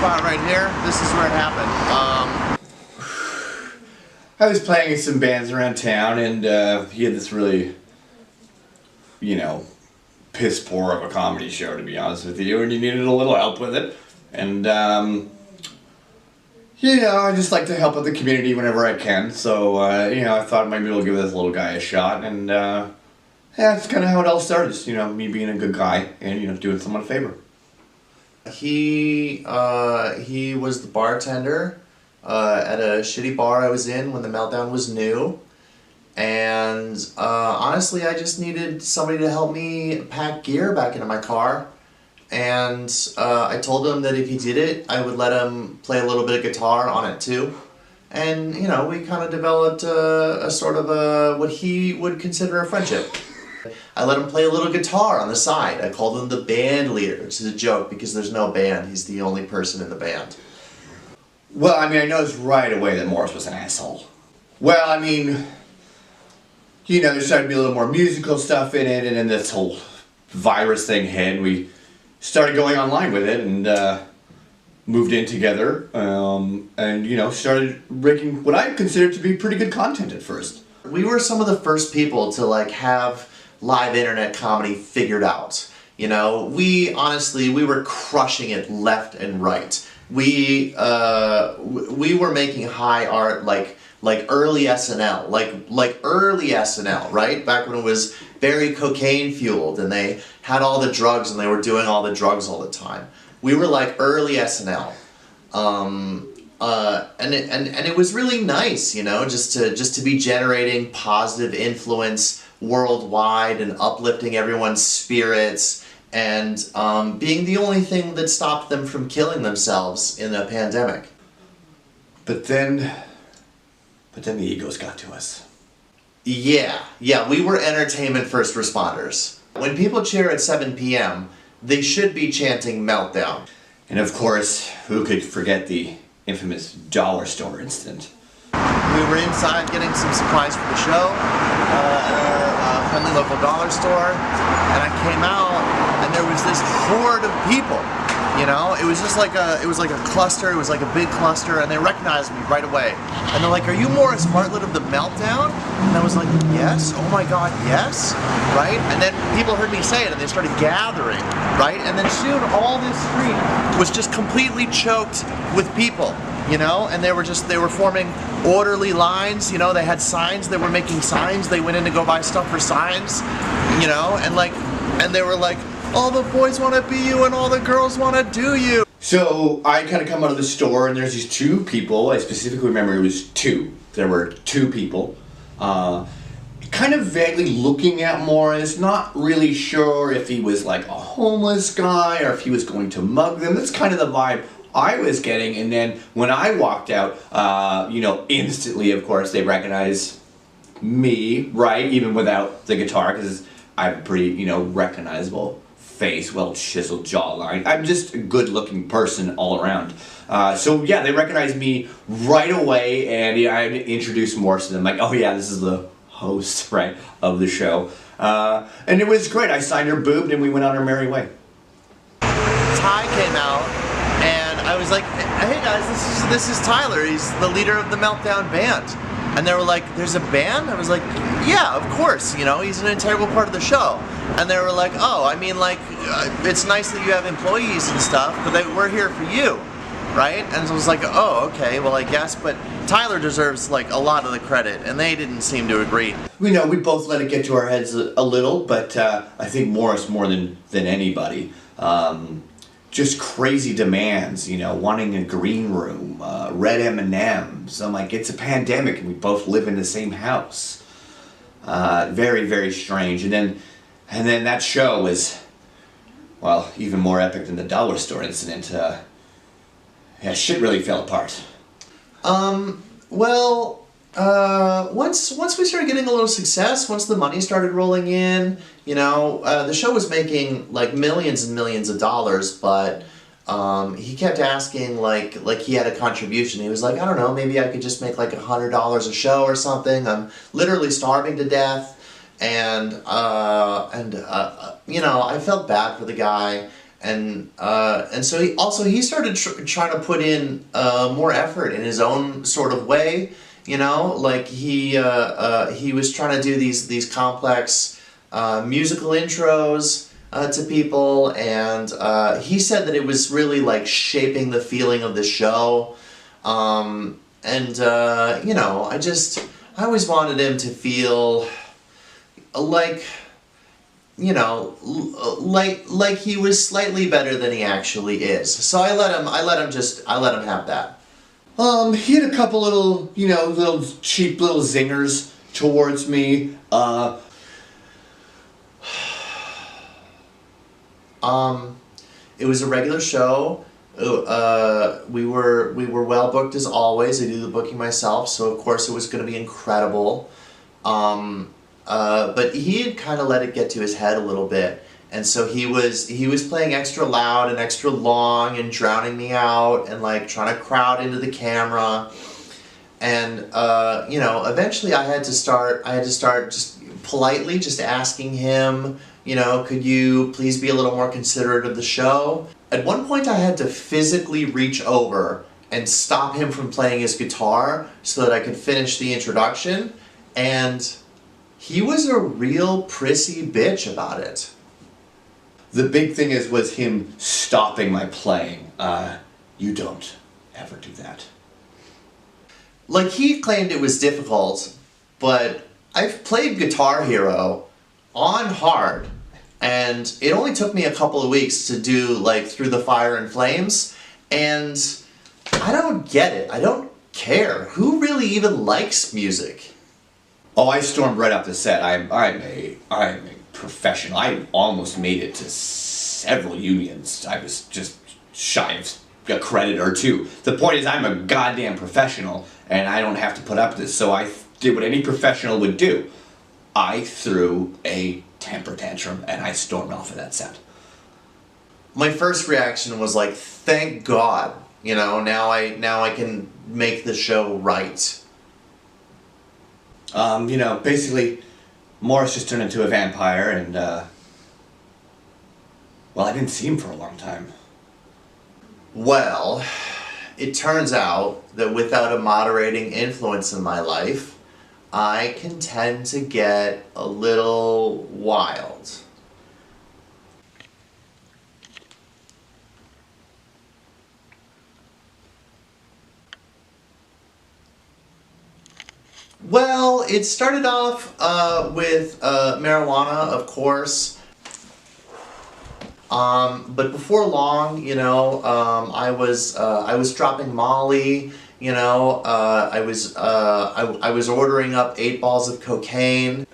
spot right here. This is where it happened. I was playing in some bands around town, and he had this really, piss poor of a comedy show, to be honest with you, and he needed a little help with it. And, I just like to help out the community whenever I can, so, I thought maybe we'll give this little guy a shot, and, that's kind of how it all started, me being a good guy and, doing someone a favor. He was the bartender at a shitty bar I was in when the Meltdown was new, and honestly I just needed somebody to help me pack gear back into my car, and I told him that if he did it I would let him play a little bit of guitar on it too, and we kind of developed a sort of what he would consider a friendship. I let him play a little guitar on the side. I called him the band leader, which is a joke because there's no band. He's the only person in the band. Well, I noticed right away that Morris was an asshole. Well, there started to be a little more musical stuff in it, and then this whole virus thing hit, and we started going online with it, and moved in together, and started making what I considered to be pretty good content at first. We were some of the first people to have live internet comedy figured out. We were crushing it left and right. We were making high art like early SNL, like early SNL, right? Back when it was very cocaine fueled and they had all the drugs and they were doing all the drugs all the time. We were like early SNL. And it was really nice, just to be generating positive influence worldwide and uplifting everyone's spirits, and being the only thing that stopped them from killing themselves in a pandemic. But then the egos got to us. Yeah, we were entertainment first responders. When people cheer at 7 p.m., they should be chanting Meltdown. And of course, who could forget the infamous dollar store incident? We were inside getting some supplies for the show at a friendly local dollar store, and I came out and there was this horde of people. It was just like a cluster. It was like a big cluster, and they recognized me right away. And they're like, "Are you Morris Bartlett of the Meltdown?" And I was like, "Yes. Oh my God, yes." Right? And then people heard me say it, and they started gathering. Right? And then soon all this street was just completely choked with people. And they were forming orderly lines. They had signs. They were making signs. They went in to go buy stuff for signs. And they were like, all the boys want to be you and all the girls want to do you. So I kind of come out of the store, and there's these two people. I specifically remember it was two. There were two people. Kind of vaguely looking at Morris, not really sure if he was like a homeless guy or if he was going to mug them. That's kind of the vibe I was getting. And then when I walked out, instantly, of course, they recognize me, right? Even without the guitar, because I have a pretty, recognizable face, well-chiseled jawline. I'm just a good-looking person all around. So yeah, they recognized me right away, and I introduced Morris to them, like, oh yeah, this is the host, right, of the show. And it was great. I signed her boob, and we went on our merry way. Ty came out, and I was like, hey guys, this is Tyler. He's the leader of the Meltdown band. And they were like, there's a band? I was like, yeah, of course, he's an integral part of the show. And they were like, oh, it's nice that you have employees and stuff, but we're here for you, right? And so I was like, oh, okay, well, I guess, but Tyler deserves, a lot of the credit, and they didn't seem to agree. We both let it get to our heads a little, but I think Morris more than anybody. Just crazy demands, wanting a green room, red M&Ms. I'm like, it's a pandemic and we both live in the same house. Very, very strange. And then that show was, well, even more epic than the dollar store incident. Shit really fell apart. Once we started getting a little success, once the money started rolling in, the show was making millions and millions of dollars, but he kept asking like he had a contribution. He was like, I don't know, maybe I could just make $100 a show or something. I'm literally starving to death, and I felt bad for the guy, And so he started trying to put in more effort in his own sort of way, you know, like he was trying to do these complex musical intros to people, and he said that it was really like shaping the feeling of the show, and you know, I always wanted him to feel like, you know, like he was slightly better than he actually is. So I let him have that. He had a couple little, you know, little cheap little zingers towards me. It was a regular show. We were well booked as always. I do the booking myself, so of course it was going to be incredible. But he had kind of let it get to his head a little bit, and so he was playing extra loud and extra long and drowning me out and like trying to crowd into the camera. And you know, eventually I had to start just politely just asking him, you know, could you please be a little more considerate of the show? At one point I had to physically reach over and stop him from playing his guitar so that I could finish the introduction, and he was a real prissy bitch about it. The big thing was him stopping my playing. You don't ever do that. Like, he claimed it was difficult, but I've played Guitar Hero on hard, and it only took me a couple of weeks to do, like, Through the Fire and Flames, and I don't get it. I don't care. Who really even likes music? Oh, I stormed right up the set. I'm a professional. I almost made it to several unions. I was just shy of a credit or two. The point is, I'm a goddamn professional, and I don't have to put up with this. So I did what any professional would do. I threw a temper tantrum, and I stormed off of that set. My first reaction was like, thank God, you know, now I can make the show right. You know, basically, Morris just turned into a vampire, and, well, I didn't see him for a long time. Well, it turns out that without a moderating influence in my life, I can tend to get a little wild. Well, it started off with marijuana, of course. But before long, you know, I was dropping Molly. You know, I was ordering up 8 balls of cocaine.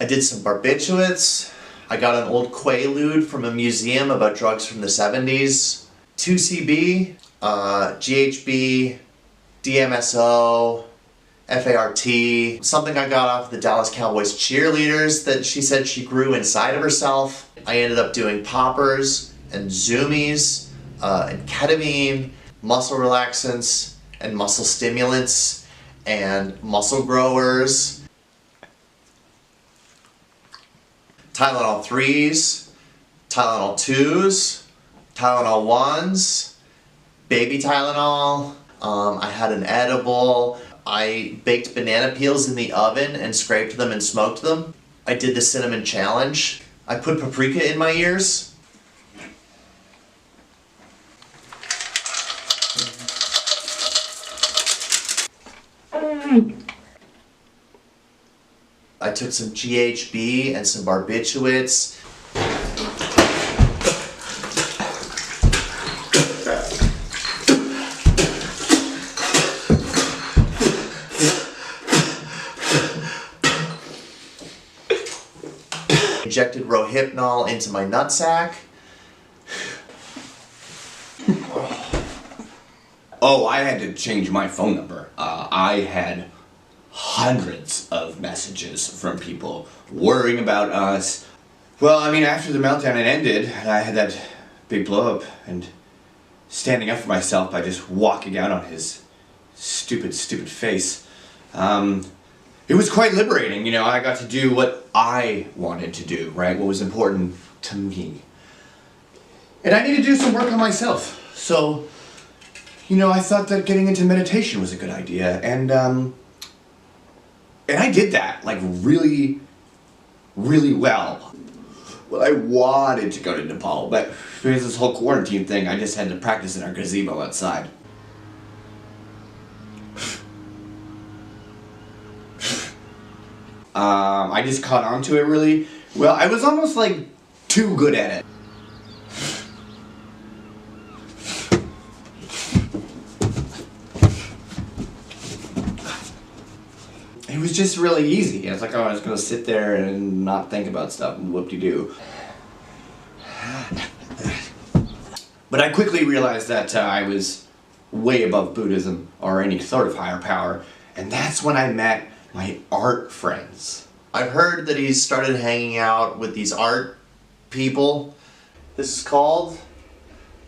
I did some barbiturates. I got an old Quaalude from a museum about drugs from the 70s. 2CB, GHB, DMSO, FART, something I got off the Dallas Cowboys cheerleaders that she said she grew inside of herself. I ended up doing poppers and zoomies and ketamine, muscle relaxants and muscle stimulants and muscle growers. Tylenol 3s, Tylenol 2s, Tylenol 1s, baby Tylenol. I had an edible. I baked banana peels in the oven and scraped them and smoked them. I did the cinnamon challenge. I put paprika in my ears. I took some GHB and some barbiturates. Injected Rohypnol into my nutsack. Oh, I had to change my phone number. I had hundreds of messages from people worrying about us. Well, I mean, after the meltdown had ended, and I had that big blow up, and standing up for myself by just walking out on his stupid face, it was quite liberating. You know, I got to do what I wanted to do, right? What was important to me. And I needed to do some work on myself. So, you know, I thought that getting into meditation was a good idea. And I did that, like, really, really well. Well, I wanted to go to Nepal, but because this whole quarantine thing, I just had to practice in our gazebo outside. I just caught on to it really well. I was almost like too good at it. It was just really easy. It's like, oh, I was gonna sit there and not think about stuff and whoop-de-doo. But I quickly realized that I was way above Buddhism or any sort of higher power, and that's when I met my art friends. I've heard that he's started hanging out with these art people. This is called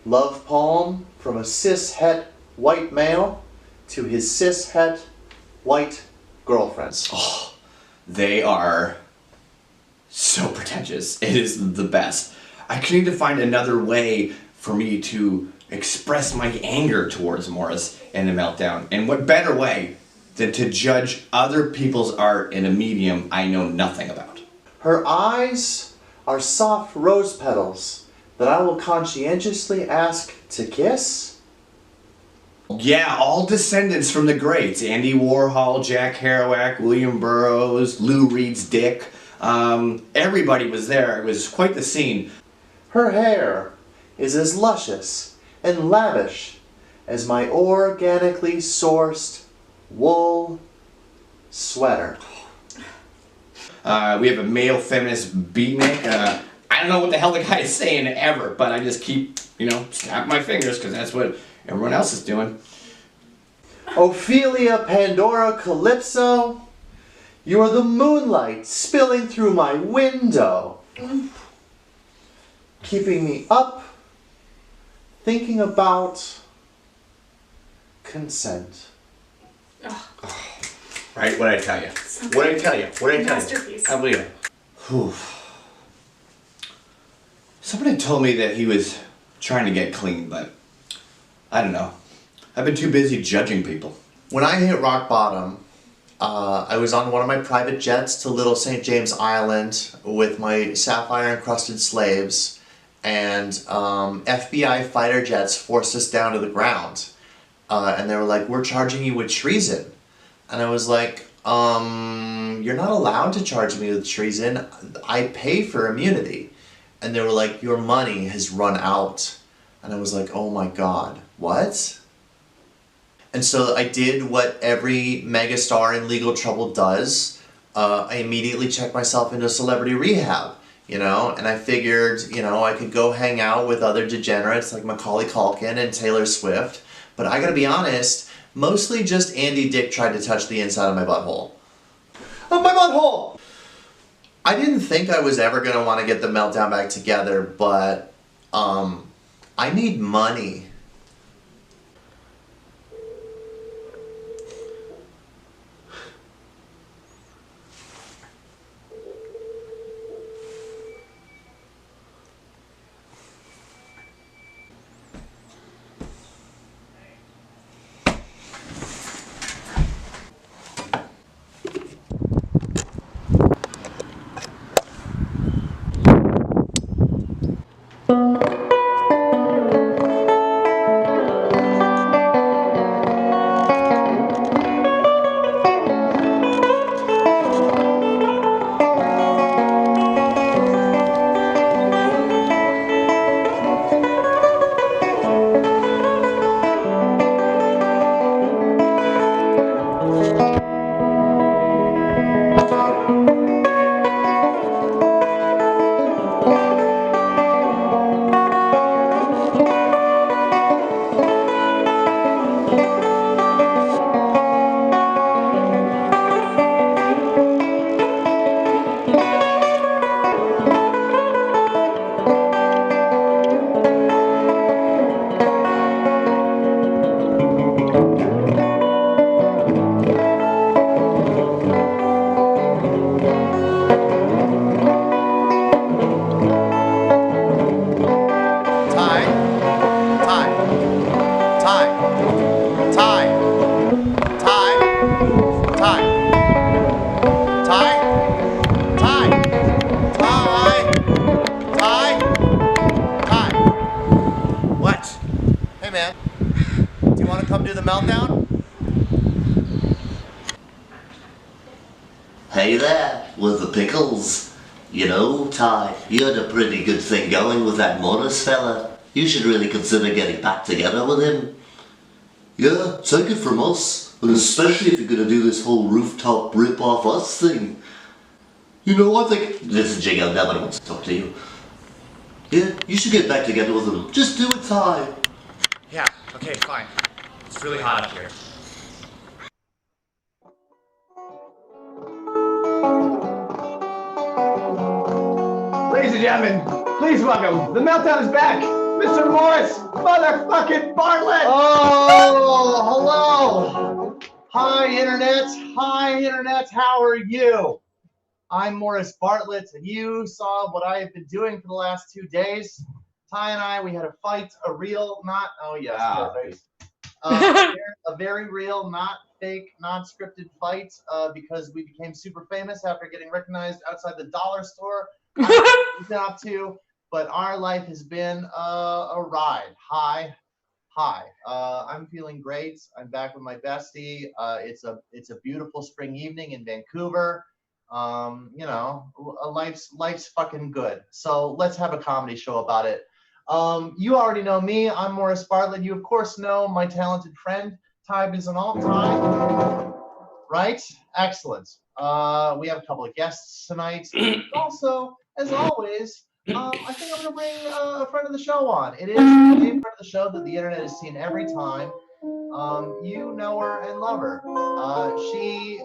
Love Poem from a cis-het white male to his cis-het white girlfriends. Oh, they are so pretentious. It is the best. I need to find another way for me to express my anger towards Morris and the Meltdown. And what better way than to judge other people's art in a medium I know nothing about. Her eyes are soft rose petals that I will conscientiously ask to kiss. Yeah, all descendants from the greats. Andy Warhol, Jack Kerouac, William Burroughs, Lou Reed's Dick. Everybody was there. It was quite the scene. Her hair is as luscious and lavish as my organically sourced wool sweater. We have a male feminist beatnik. I don't know what the hell the guy is saying ever, but I just keep, snapping my fingers because that's what everyone else is doing. Ophelia, Pandora, Calypso, you are the moonlight spilling through my window, keeping me up, thinking about consent. Right? What'd I tell you? What'd I tell you? What'd I tell you? Masterpiece. I believe it. Whew. Somebody told me that he was trying to get clean, but I don't know. I've been too busy judging people. When I hit rock bottom, I was on one of my private jets to Little St. James Island with my sapphire-encrusted slaves, and FBI fighter jets forced us down to the ground. And they were like, "We're charging you with treason." And I was like, "You're not allowed to charge me with treason. I pay for immunity." And they were like, "Your money has run out." And I was like, "Oh my God, what?" And so I did what every megastar in legal trouble does. I immediately checked myself into celebrity rehab, and I figured, I could go hang out with other degenerates like Macaulay Culkin and Taylor Swift. But I gotta be honest, mostly just Andy Dick tried to touch the inside of my butthole. Oh, my butthole! I didn't think I was ever gonna want to get the Meltdown back together, but I need money. man. Do you want to come do the Meltdown? Hey there, with the pickles. You know, Ty, you had a pretty good thing going with that Morris fella. You should really consider getting back together with him. Yeah, take it from us, and especially if you're gonna do this whole rooftop rip-off us thing. You know, I think... Listen, Jingo, nobody wants to talk to you. Yeah, you should get back together with him. Just do it, Ty. Yeah, okay, fine. It's really hot up here. Ladies and gentlemen, please welcome, the Meltdown is back, Mr. Morris motherfucking Bartlett! Oh, hello! Hi, Internet, how are you? I'm Morris Bartlett, and you saw what I have been doing for the last 2 days. Ty and I, we had a fight, a real, not, oh yes, perfect. A very real, not fake, non-scripted fight because we became super famous after getting recognized outside the dollar store. I don't know what we've been up to, but our life has been a ride. Hi. I'm feeling great. I'm back with my bestie. It's a beautiful spring evening in Vancouver. You know, life's fucking good. So let's have a comedy show about it. You already know me. I'm Morris Bartlett. You of course know my talented friend Ty Bisanalt. Right? Excellent. We have a couple of guests tonight. Also, as always, I think I'm going to bring a friend of the show on. It is a friend of the show that the internet has seen every time. You know her and love her. She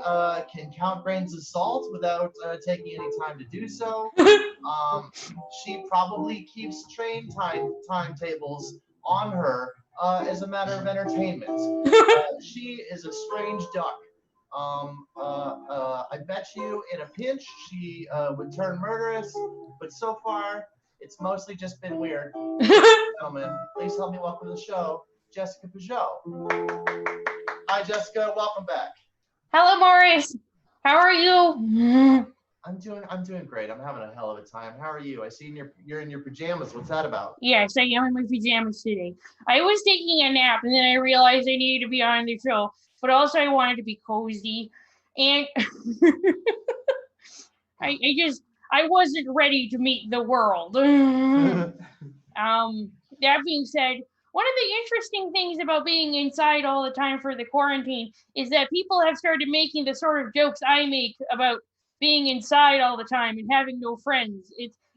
can count grains of salt without taking any time to do so. She probably keeps train timetables on her as a matter of entertainment. She is a strange duck. I bet you in a pinch she would turn murderous, but so far it's mostly just been weird. Gentlemen, please help me welcome to the show, Jessica Peugeot. Hi, Jessica. Welcome back. Hello, Morris. How are you? I'm doing great. I'm having a hell of a time. How are you? I see you're in your pajamas. What's that about? Yes, I am in my pajamas today. I was taking a nap, and then I realized I needed to be on the show, but also I wanted to be cozy, and I wasn't ready to meet the world. That being said, one of the interesting things about being inside all the time for the quarantine is that people have started making the sort of jokes I make about being inside all the time and having no friends.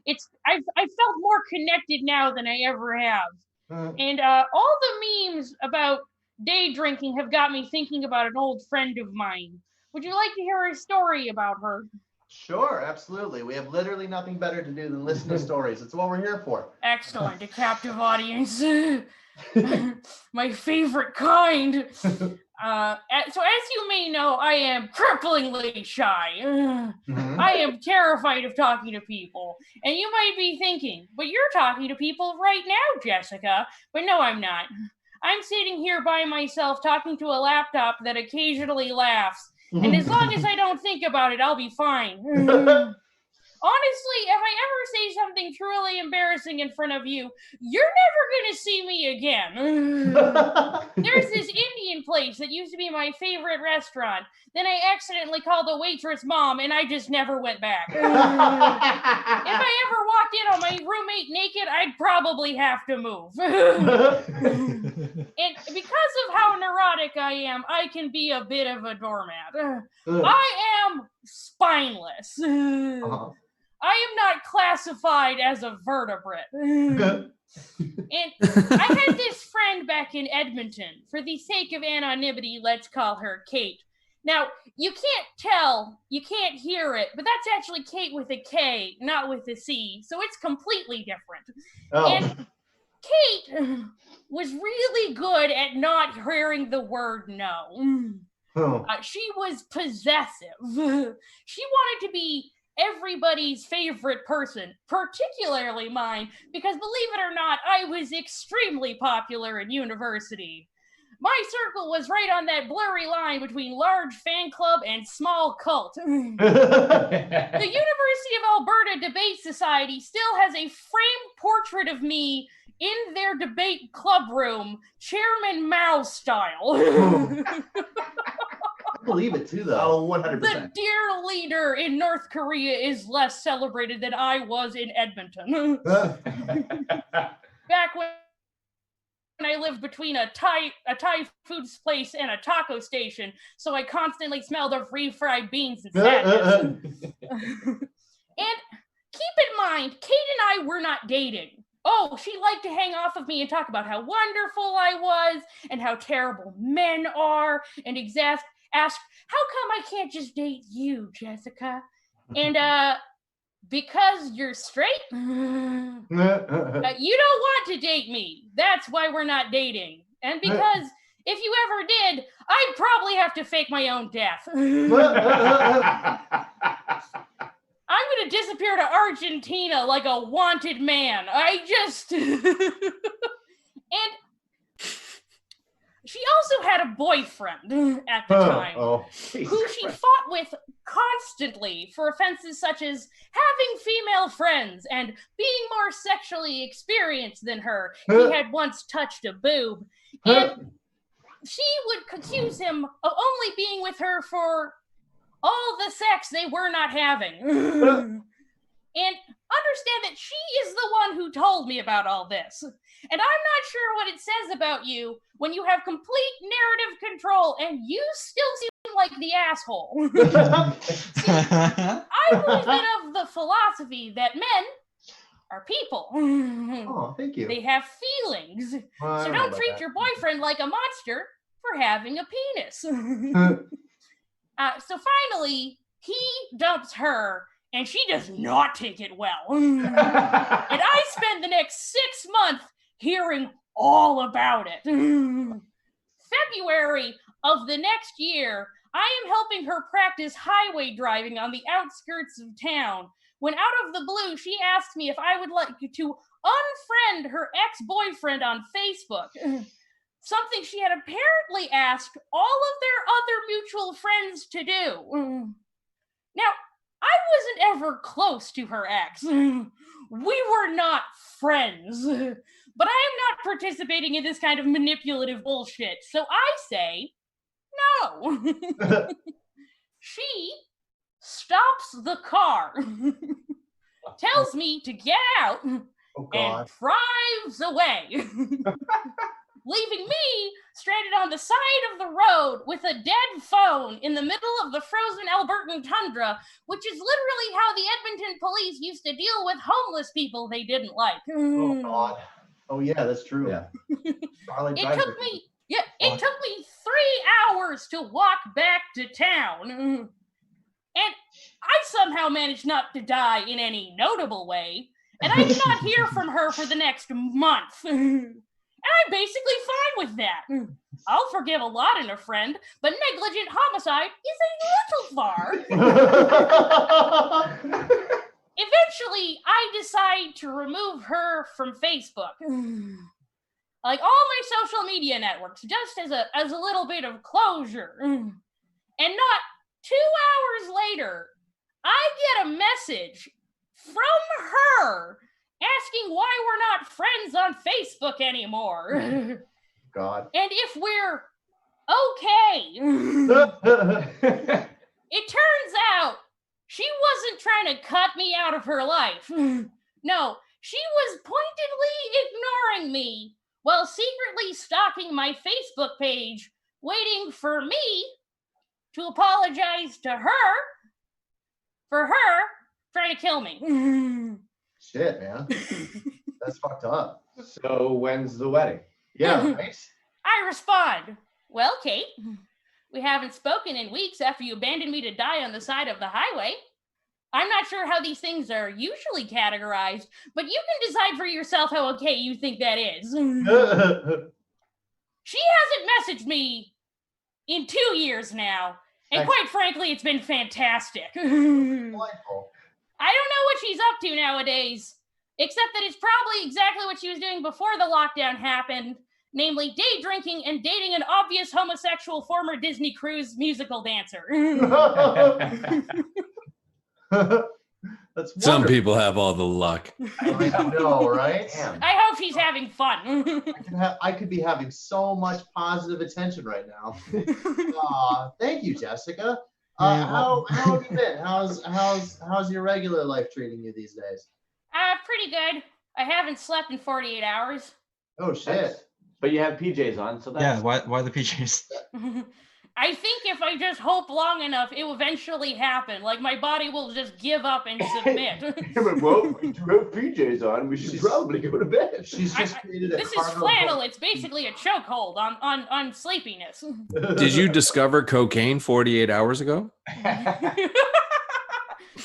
I've felt more connected now than I ever have. And all the memes about day drinking have got me thinking about an old friend of mine. Would you like to hear a story about her? Sure, absolutely. We have literally nothing better to do than listen to stories. It's what we're here for. Excellent, a captive audience. My favorite kind. So as you may know, I am cripplingly shy. I am terrified of talking to people. And you might be thinking, but you're talking to people right now, Jessica. But no, I'm not. I'm sitting here by myself talking to a laptop that occasionally laughs. And as long as I don't think about it, I'll be fine. Honestly, if I ever say something truly embarrassing in front of you, you're never going to see me again. There's this Indian place that used to be my favorite restaurant. Then I accidentally called the waitress mom, and I just never went back. If I ever walked in on my roommate naked, I'd probably have to move. And because of how neurotic I am, I can be a bit of a doormat. I am spineless. I am not classified as a vertebrate. And I had this friend back in Edmonton. For the sake of anonymity, let's call her Kate. Now, you can't tell, you can't hear it, but that's actually Kate with a K, not with a C, so it's completely different. Oh. And Kate was really good at not hearing the word no. Oh. She was possessive. She wanted to be everybody's favorite person, particularly mine, because believe it or not, I was extremely popular in university. My circle was right on that blurry line between large fan club and small cult. The University of Alberta Debate Society still has a framed portrait of me in their debate club room, Chairman Mao style. I believe it too, though. Oh, 100%. The dear leader in North Korea is less celebrated than I was in Edmonton. Back when I lived between a Thai foods place and a taco station, so I constantly smelled of refried beans and sadness. And keep in mind, Kate and I were not dating. Oh, she liked to hang off of me and talk about how wonderful I was and how terrible men are, and ask, how come I can't just date you, Jessica? And because you're straight, you don't want to date me. That's why we're not dating. And because if you ever did, I'd probably have to fake my own death. I'm going to disappear to Argentina like a wanted man. And she also had a boyfriend at the time who she fought with constantly for offenses such as having female friends and being more sexually experienced than her. He had once touched a boob. And she would accuse him of only being with her for all the sex they were not having. And understand that she is the one who told me about all this. And I'm not sure what it says about you when you have complete narrative control and you still seem like the asshole. See, I've always been of the philosophy that men are people. Oh, thank you. They have feelings. So don't treat your boyfriend like a monster for having a penis. So finally, he dumps her, and she does not take it well. And I spend the next 6 months hearing all about it. February of the next year, I am helping her practice highway driving on the outskirts of town, when out of the blue, she asked me if I would like to unfriend her ex-boyfriend on Facebook. Something she had apparently asked all of their other mutual friends to do. Now, I wasn't ever close to her ex. We were not friends. But I am not participating in this kind of manipulative bullshit, so I say no. She stops the car, tells me to get out, and drives away. Leaving me stranded on the side of the road with a dead phone in the middle of the frozen Albertan tundra, which is literally how the Edmonton police used to deal with homeless people they didn't like. Oh, God. Oh, yeah, that's true. Yeah. It took me 3 hours to walk back to town. And I somehow managed not to die in any notable way. And I did not hear from her for the next month. And I'm basically fine with that. I'll forgive a lot in a friend, but negligent homicide is a little far. Eventually, I decide to remove her from Facebook. Like all my social media networks, just as a little bit of closure. And not 2 hours later, I get a message from her asking why we're not friends on Facebook anymore. God. And if we're okay. It turns out she wasn't trying to cut me out of her life. No, she was pointedly ignoring me while secretly stalking my Facebook page, waiting for me to apologize to her for her trying to kill me. Shit, man. That's fucked up. So when's the wedding? Yeah, nice. I respond, well, Kate, we haven't spoken in weeks after you abandoned me to die on the side of the highway. I'm not sure how these things are usually categorized, but you can decide for yourself how okay you think that is. She hasn't messaged me in 2 years now, and quite frankly, it's been fantastic. I don't know what she's up to nowadays, except that it's probably exactly what she was doing before the lockdown happened, namely day drinking and dating an obvious homosexual former Disney Cruise musical dancer. That's Some wonderful. people have all the luck. I know, right? Damn. I hope he's having fun. I could be having so much positive attention right now. Thank you, Jessica. How have you been? How's your regular life treating you these days? Pretty good. I haven't slept in 48 hours. Oh shit. But you have PJs on, so that's Yeah, why the PJs? I think if I just hope long enough, it will eventually happen. Like my body will just give up and submit. Well, we do have PJs on. We should probably go to bed. She's just created a This is cargo flannel. boat. It's basically a chokehold on sleepiness. Did you discover cocaine 48 hours ago?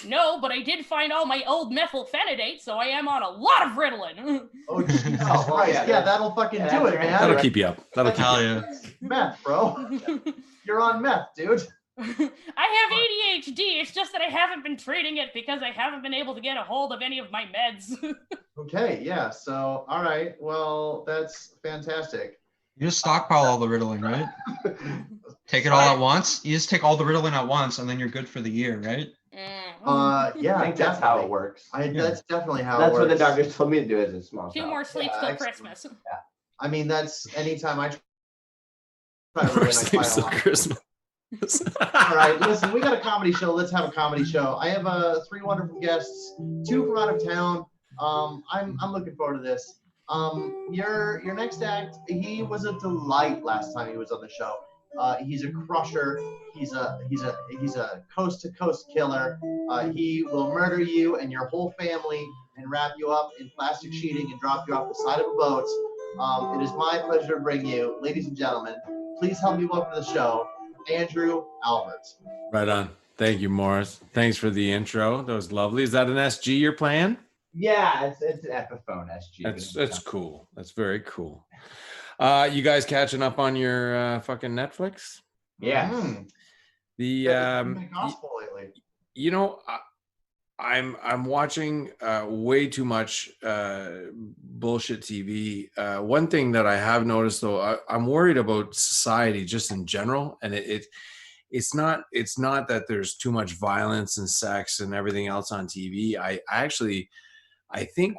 No, but I did find all my old methylphenidate, so I am on a lot of Ritalin. Oh Jesus Oh, Christ! yeah, Yeah, that'll fucking do it, man. That'll keep you up. That'll keep you Hell up. yeah. Meth, bro. You're on meth, dude. I have ADHD. It's just that I haven't been treating it because I haven't been able to get a hold of any of my meds. Okay, yeah. So, all right. Well, that's fantastic. You just stockpile all the Ritalin, right? Take it all at once. You just take all the Ritalin at once, and then you're good for the year, right? Yeah, I think that's how it definitely. works. That's definitely how it That's works. what the doctors told me to do as a small Two child. more sleeps Yeah, till excellent. Christmas. I mean, that's anytime I try to More ruin, I sleeps till pile on. Christmas. All right, listen, we got a comedy show. Let's have a comedy show. I have 3 wonderful guests, 2 from out of town. I'm looking forward to this. Your next act, he was a delight last time he was on the show. He's a crusher. He's a coast to coast killer. He will murder you and your whole family and wrap you up in plastic sheeting and drop you off the side of a boat. It is my pleasure to bring you, ladies and gentlemen. Please help me welcome to the show, Andrew Albert. Right on. Thank you, Morris. Thanks for the intro. That was lovely. Is that an SG you're playing? Yeah, it's an Epiphone SG. That's cool. That's very cool. You guys catching up on your fucking Netflix? Yeah. The gospel lately. you know, I'm watching way too much bullshit TV. One thing that I have noticed though, I'm worried about society just in general, and it's not that there's too much violence and sex and everything else on TV. I think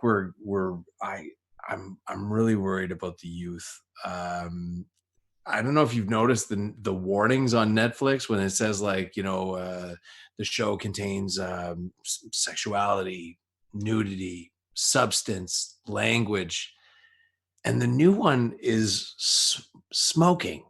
I'm really worried about the youth. I don't know if you've noticed the warnings on Netflix when it says like, you know, the show contains sexuality, nudity, substance, language, and the new one is smoking.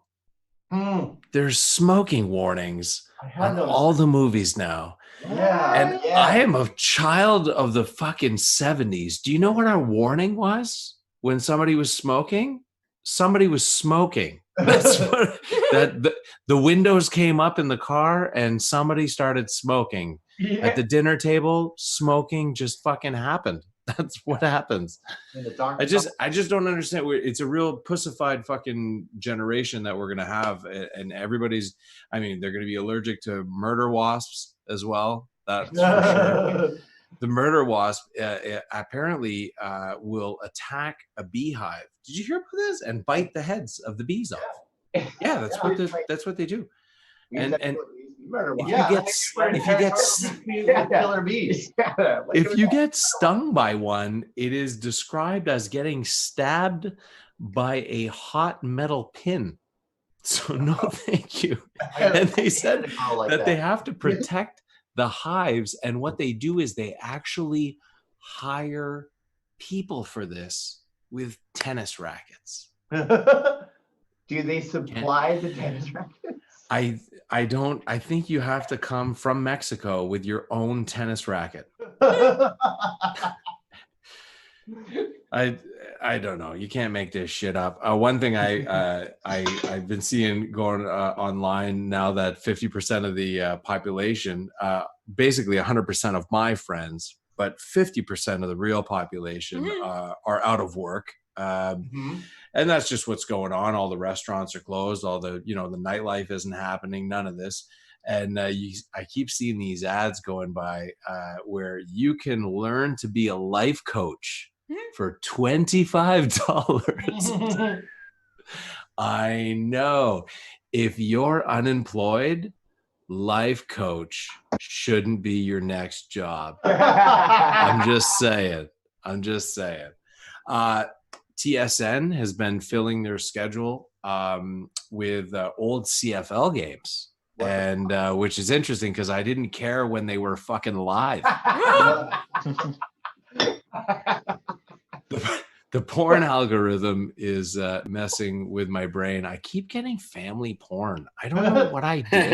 There's smoking warnings on all the movies now. Yeah. And I am a child of the fucking 70s. Do you know what our warning was when somebody was smoking? Somebody was smoking. That's what the windows came up in the car and somebody started smoking. At the dinner table, smoking just fucking happened. That's what happens. I just don't understand. It's a real pussified fucking generation that we're gonna have, and everybody's. I mean, they're gonna be allergic to murder wasps as well. That's for sure. The murder wasp apparently will attack a beehive. Did you hear about this? And bite the heads of the bees off. Yeah, that's what they do. And killer bees. If you get stung by one, it is described as getting stabbed by a hot metal pin. So no, thank you. And they said that they have to protect the hives, and what they do is they actually hire people for this with tennis rackets. Do they supply the tennis rackets? I don't. I think you have to come from Mexico with your own tennis racket. I don't know. You can't make this shit up. One thing I've been seeing going online now that 50% of the population, basically 100% of my friends, but 50% of the real population are out of work. And that's just what's going on. All the restaurants are closed. All the, the nightlife isn't happening. None of this. And I keep seeing these ads going by where you can learn to be a life coach for $25. I know. If you're unemployed, life coach shouldn't be your next job. I'm just saying. TSN has been filling their schedule with old CFL games. And which is interesting because I didn't care when they were fucking live. The porn algorithm is messing with my brain. I keep getting family porn. I don't know what I did.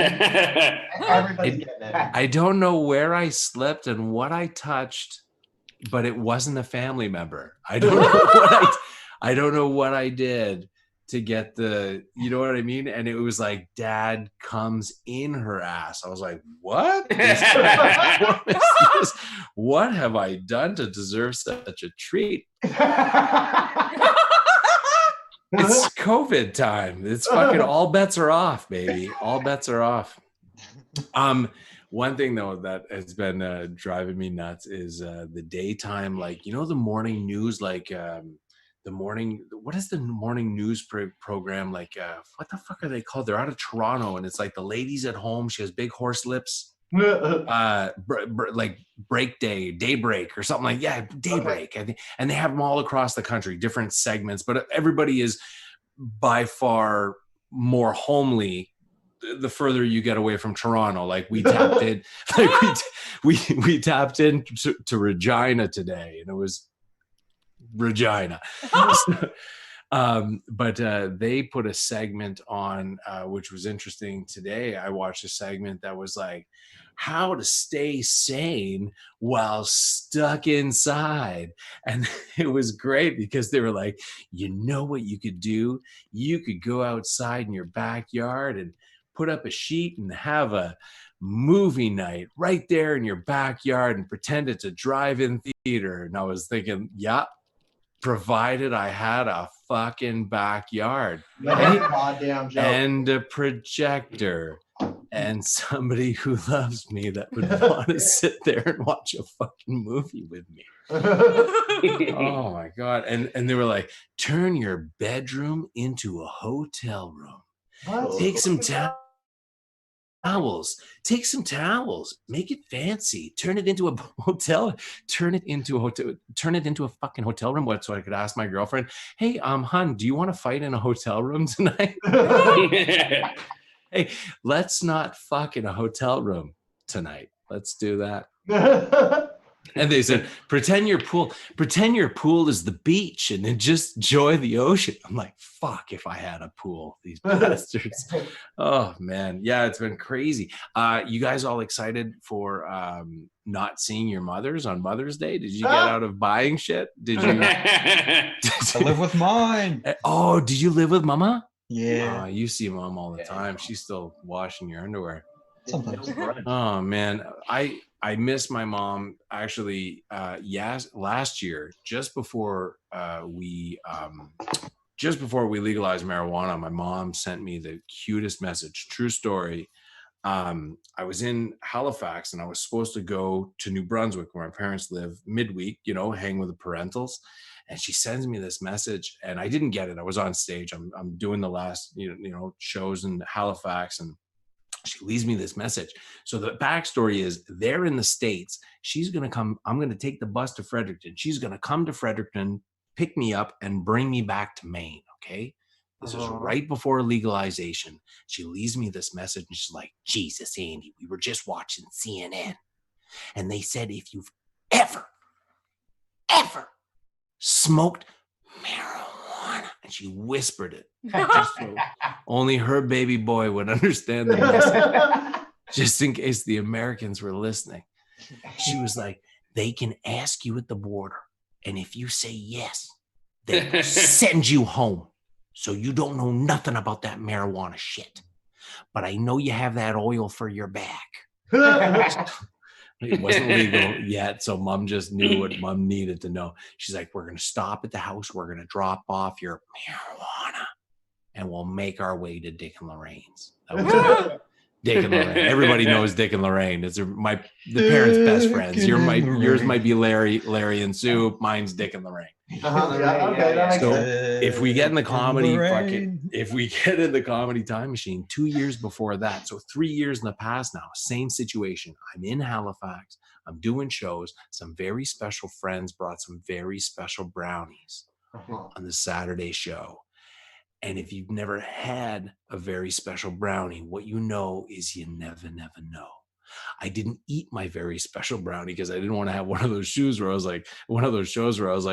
Everybody's getting it. I don't know where I slipped and what I touched, but it wasn't a family member. I don't know I don't know what I did to get the, you know what I mean? And it was like, dad comes in her ass. I was like, what? What have I done to deserve such a treat? It's COVID time. It's fucking all bets are off, baby. All bets are off. One thing though that has been driving me nuts is the daytime, like, you know, the morning news, like what is the morning news program, like what the fuck are they called? They're out of Toronto, and it's like the lady's at home, she has big horse lips, like break day, daybreak or something, like daybreak. I think, and they have them all across the country, different segments, but everybody is by far more homely the further you get away from Toronto. Like we tapped in, like we tapped into to Regina today, and it was Regina. But they put a segment on which was interesting today. I watched a segment that was like how to stay sane while stuck inside, and it was great because they were like, you know what you could do? You could go outside in your backyard and put up a sheet and have a movie night right there in your backyard and pretend it's a drive-in theater. And I was thinking, yeah, provided I had a fucking backyard, right? Goddamn joke. And a projector and somebody who loves me that would want to sit there and watch a fucking movie with me. Oh my God. And they were like, turn your bedroom into a hotel room. What? Take some towels. Take some towels. Make it fancy. Turn it into a hotel. Turn it into a fucking hotel room. What? So I could ask my girlfriend, hey, hun, do you want to fight in a hotel room tonight? Hey, let's not fuck in a hotel room tonight. Let's do that. And they said, pretend your pool is the beach and then just enjoy the ocean. I'm like, fuck if I had a pool, these bastards. Oh man. Yeah, it's been crazy. You guys all excited for not seeing your mothers on Mother's Day? Did you get out of buying shit? Did you? I live with mine. Oh, did you live with mama? Yeah. You see mom all the time. She's still washing your underwear. Sometimes. Oh man, I miss my mom actually. Last year, just before we legalized marijuana, my mom sent me the cutest message. True story. I was in Halifax and I was supposed to go to New Brunswick where my parents live midweek, hang with the parentals. And she sends me this message and I didn't get it. I was on stage. I'm doing the last, shows in Halifax, and she leaves me this message. So the backstory is they're in the States. She's going to come. I'm going to take the bus to Fredericton. She's going to come to Fredericton, pick me up and bring me back to Maine. Okay. This is right before legalization. She leaves me this message and she's like, Jesus, Andy, we were just watching CNN. And they said, if you've ever smoked marijuana, and she whispered it, just so only her baby boy would understand the message, just in case the Americans were listening. She was like, they can ask you at the border, and if you say yes, they send you home. So you don't know nothing about that marijuana shit. But I know you have that oil for your back. It wasn't legal yet, so mom just knew what mom needed to know. She's like, we're going to stop at the house. We're going to drop off your marijuana, and we'll make our way to Dick and Lorraine's. Dick and Lorraine. Everybody knows Dick and Lorraine. It's the parents' best friends. Yours might be Larry and Sue. Mine's Dick and Lorraine. Yeah, okay, that makes So sense. if we get in the comedy if we get in the comedy time machine, 2 years before that, so 3 years in the past now, same situation. I'm in Halifax. I'm doing shows. Some very special friends brought some very special brownies on the Saturday show. And if you've never had a very special brownie, what you know is you never know. I didn't eat my very special brownie because I didn't want to have one of those shows where I was like,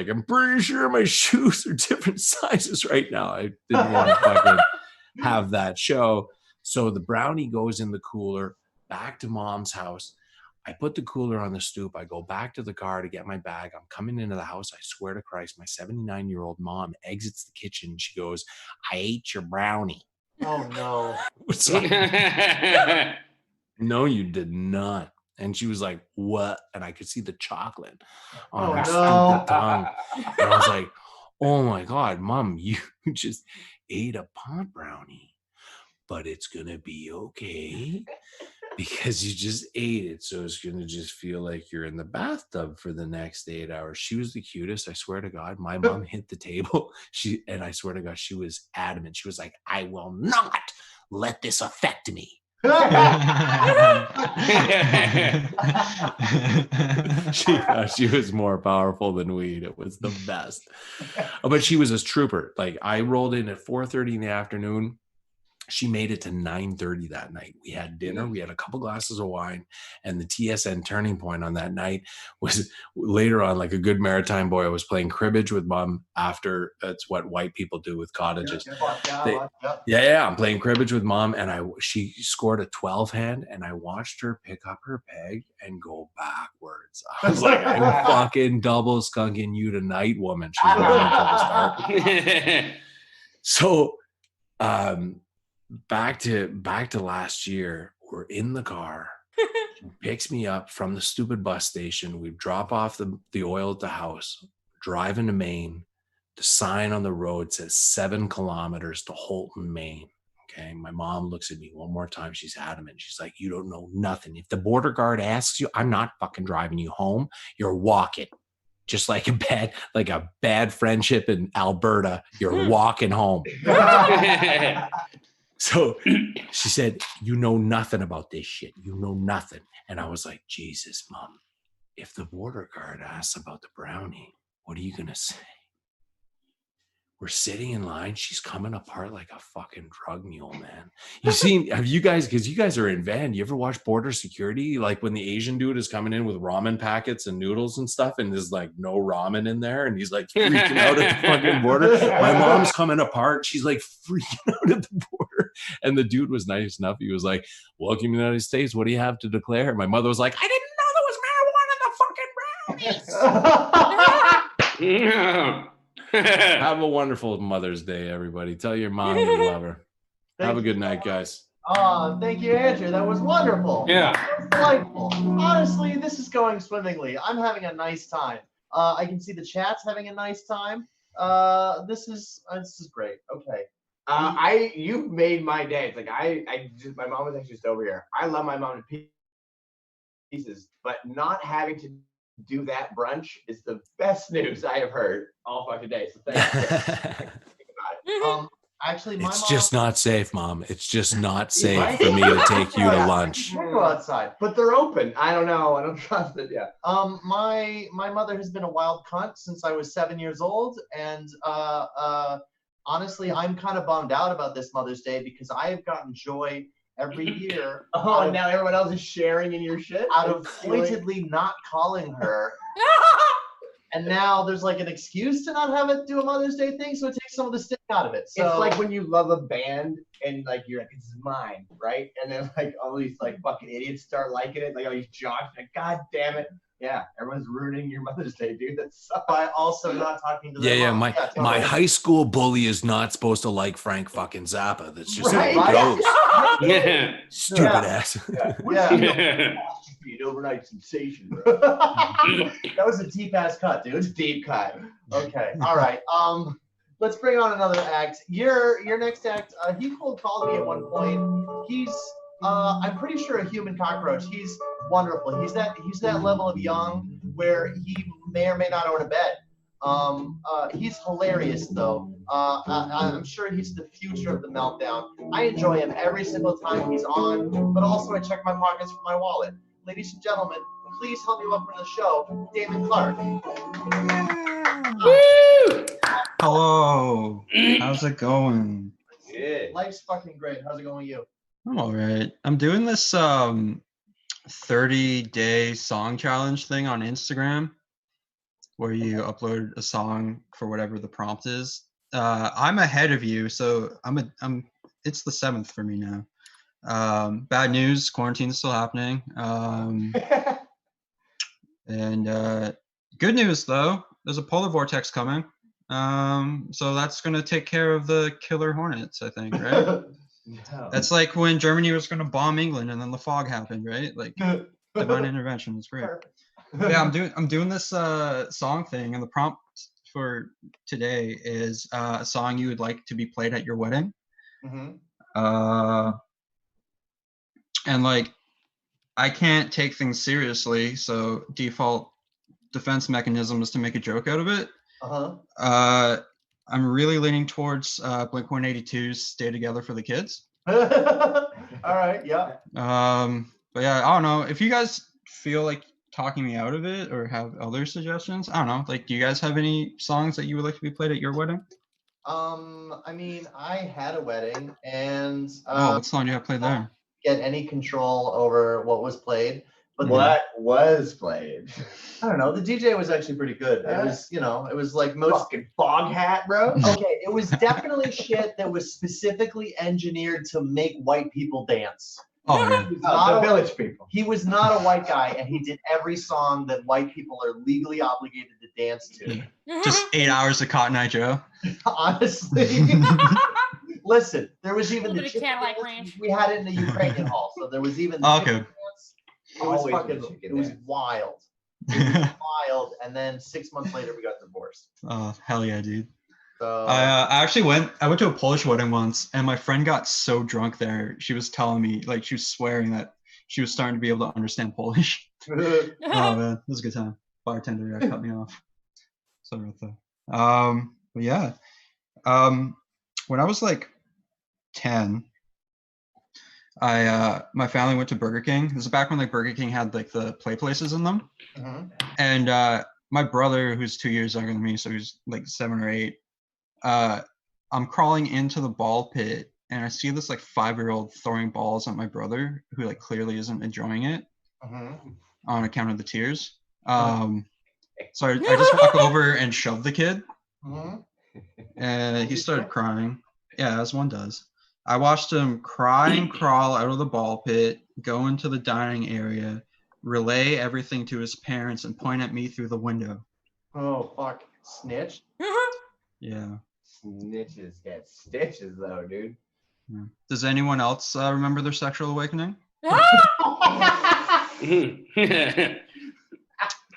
I'm pretty sure my shoes are different sizes right now. I didn't want to fucking have that show. So the brownie goes in the cooler back to mom's house. I put the cooler on the stoop. I go back to the car to get my bag. I'm coming into the house. I swear to Christ, my 79-year-old mom exits the kitchen. She goes, I ate your brownie. Oh, no. It's like, no, you did not. And she was like, what? And I could see the chocolate on her stupid tongue. And I was like, oh my God, Mom, you just ate a pot brownie, but it's going to be okay because you just ate it. So it's going to just feel like you're in the bathtub for the next 8 hours. She was the cutest. I swear to God, my mom hit the table. And I swear to God, she was adamant. She was like, I will not let this affect me. She was more powerful than weed. It was the best. But she was a trooper. Like, I rolled in at 4:30 in the afternoon. She made it to 9:30 that night. We had dinner. We had a couple glasses of wine, and the TSN turning point on that night was later on, like a good maritime boy. I was playing cribbage with Mom after. That's what white people do with cottages. I'm playing cribbage with Mom, and she scored a 12 hand, and I watched her pick up her peg and go backwards. I was like, I'm fucking double skunking you tonight, woman. She was until the start. So, back to last year, we're in the car. She picks me up from the stupid bus station. We drop off the oil at the house, driving to Maine. The sign on the road says 7 kilometers to Holton, Maine. Okay. My mom looks at me one more time. She's adamant. She's like, you don't know nothing. If the border guard asks you, I'm not fucking driving you home. You're walking. Just like a bad friendship in Alberta, you're walking home. So she said, you know nothing about this shit. You know nothing. And I was like, Jesus, Mom, if the border guard asks about the brownie, what are you going to say? We're sitting in line. She's coming apart like a fucking drug mule, man. Because you guys are in Van, you ever watch Border Security? Like when the Asian dude is coming in with ramen packets and noodles and stuff, and there's like no ramen in there, and he's like freaking out at the fucking border. My mom's coming apart. She's like freaking out at the border. And the dude was nice enough. He was like, welcome to the United States. What do you have to declare? And my mother was like, I didn't know there was marijuana in the fucking brownies. Have a wonderful Mother's Day, everybody. Tell your mom you love her. Have a good night, guys. Thank you, Andrew. That was wonderful. Yeah. That was delightful. Honestly, this is going swimmingly. I'm having a nice time. I can see the chat's having a nice time. This is great. Okay. You've made my day. It's like my mom was actually just over here. I love my mom to pieces, but not having to do that brunch is the best news I have heard all fucking day. So thank you. Actually, my it's mom, just not safe, Mom. It's just not safe for me to take you to lunch. I go outside, but they're open. I don't know. I don't trust it. Yeah. My mother has been a wild cunt since I was 7 years old, and honestly, I'm kind of bummed out about this Mother's Day because I have gotten joy every year. And now everyone else is sharing in your shit? Out of pointedly not calling her. And now there's like an excuse to not have it do a Mother's Day thing, so it takes some of the sting out of it. So it's like when you love a band and like you're like, this is mine, right? And then like all these like fucking idiots start liking it, like all these jocks, like, God damn it. Yeah, everyone's ruining your Mother's Day, dude. That's by also not talking to them. Yeah. My high school bully is not supposed to like Frank fucking Zappa. That's just right. how it goes. Yeah. Stupid ass. Yeah. Be an overnight sensation, bro. That was a deep ass cut, dude. It's a deep cut. Okay. All right. Let's bring on another act. Your next act. He cold called me at one point. He's I'm pretty sure a human cockroach. He's wonderful. He's that level of young where he may or may not own a bed. He's hilarious though. I'm sure he's the future of the Meltdown. I enjoy him every single time he's on, but also I check my pockets for my wallet. Ladies and gentlemen, please help me welcome to the show, David Clark. Hello. How's it going? Good. Life's fucking great. How's it going with you? I'm all right. I'm doing this 30-day song challenge thing on Instagram where you upload a song for whatever the prompt is. I'm ahead of you, so it's the 7th for me now. Bad news, quarantine's still happening. And good news though, there's a polar vortex coming. So that's gonna take care of the killer hornets, I think, right? No. That's like when Germany was gonna bomb England and then the fog happened, right? Like divine intervention. It's great. Yeah, I'm doing this song thing, and the prompt for today is a song you would like to be played at your wedding. And like, I can't take things seriously, so default defense mechanism is to make a joke out of it. I'm really leaning towards Blink-182's "Stay Together for the Kids." All right, yeah. But yeah, I don't know if you guys feel like talking me out of it or have other suggestions. I don't know. Like, do you guys have any songs that you would like to be played at your wedding? I mean, I had a wedding, and What song do you have played there? get any control over what was played. But What was played? I don't know. The DJ was actually pretty good. It was, it was like most. Fucking fog hat, bro. Okay, it was definitely shit that was specifically engineered to make white people dance. Oh yeah. He was Oh, not the a- village people. He was not a white guy, and he did every song that white people are legally obligated to dance to. Just 8 hours of Cotton Eye Joe. Honestly. Listen, there was even A the little bit of chicken Cadillac dance. Ranch. We had it in the Ukrainian hall, so there was even the Oh, chicken okay. dance. It was Always fucking, the chicken it was dance. wild. It was wild, and then 6 months later we got divorced. Oh hell yeah, dude. So I went to a Polish wedding once, and my friend got so drunk there. She was telling me, like, she was swearing that she was starting to be able to understand Polish. Oh man, it was a good time. Bartender cut me off. Sorry about that. But yeah, when I was like 10, my family went to Burger King. This is back when like Burger King had like the play places in them. And my brother, who's 2 years younger than me, so he's like 7 or 8. I'm crawling into the ball pit, and I see this like 5-year-old throwing balls at my brother, who like clearly isn't enjoying it on account of the tears. So I just walk over and shove the kid, and he started crying. Yeah, as one does. I watched him cry and crawl out of the ball pit, go into the dining area, relay everything to his parents, and point at me through the window. Oh fuck, snitch. Yeah. Snitches get stitches, though, dude. Yeah. Does anyone else remember their sexual awakening?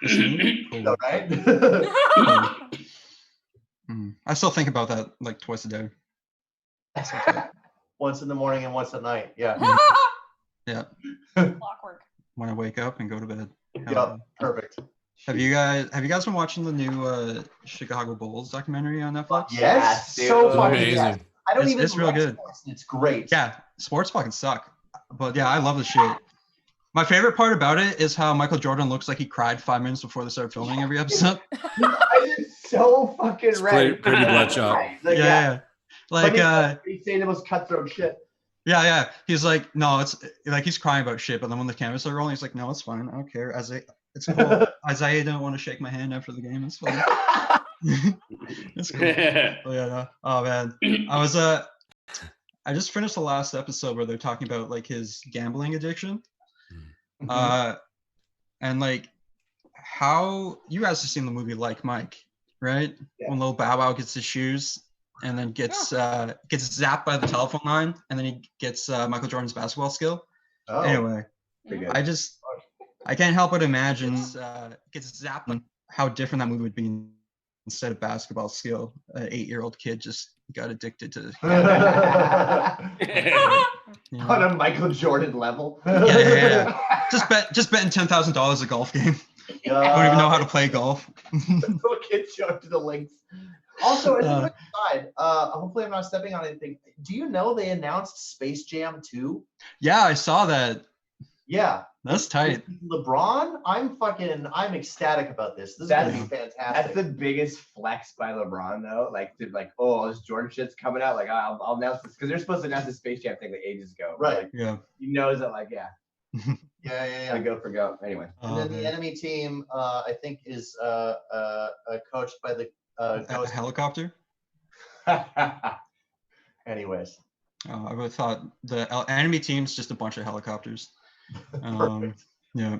Just me? Cool. All right. I still think about that like twice a day. Once in the morning and once at night. Yeah. Yeah. Clockwork. When I wake up and go to bed. Yep. Perfect. Have you guys been watching the new Chicago Bulls documentary on Netflix? Yes. Dude. So fucking Amazing. yes. I don't It's- even it's real like good. sports, and it's great. Yeah, sports fucking suck. But yeah, I love the shit. My favorite part about it is how Michael Jordan looks like he cried 5 minutes before they started filming every episode. I was so fucking It's ready. pretty bloodshot. Like, Yeah. Like he's saying the most cutthroat shit. yeah. He's like, no, it's like he's crying about shit, but then when the cameras are rolling, he's like, no, it's fine. I don't care. It's cool. Isaiah didn't want to shake my hand after the game. It's fine. It's cool. Oh yeah, no. Oh man. I just finished the last episode where they're talking about like his gambling addiction. And like how you guys have seen the movie Like Mike, right? Yeah. When Lil Bow Wow gets his shoes and then gets zapped by the telephone line, and then he gets Michael Jordan's basketball skill. Oh, Anyway, Pretty good. I can't help but imagine gets zapped, how different that movie would be instead of basketball skill, an 8-year-old kid just got addicted to. You know? On a Michael Jordan level. Yeah. Just betting $10,000 a golf game. I don't even know how to play golf. Little kids show up to the links. Also, as a quick aside, hopefully I'm not stepping on anything. Do you know they announced Space Jam 2? Yeah, I saw that. Yeah. That's tight. LeBron, I'm ecstatic about this. This is gonna be fantastic. That's the biggest flex by LeBron, though. Like, oh, this Jordan shit's coming out. Like, I'll announce this because they're supposed to announce the Space Jam thing like ages ago. Right. Like, Yeah. he knows that, like, yeah. Yeah. Go for go. Anyway. And then the enemy team, I think, is coached by the A ghost. helicopter? Anyways. I would have thought the enemy team's just a bunch of helicopters. Yeah.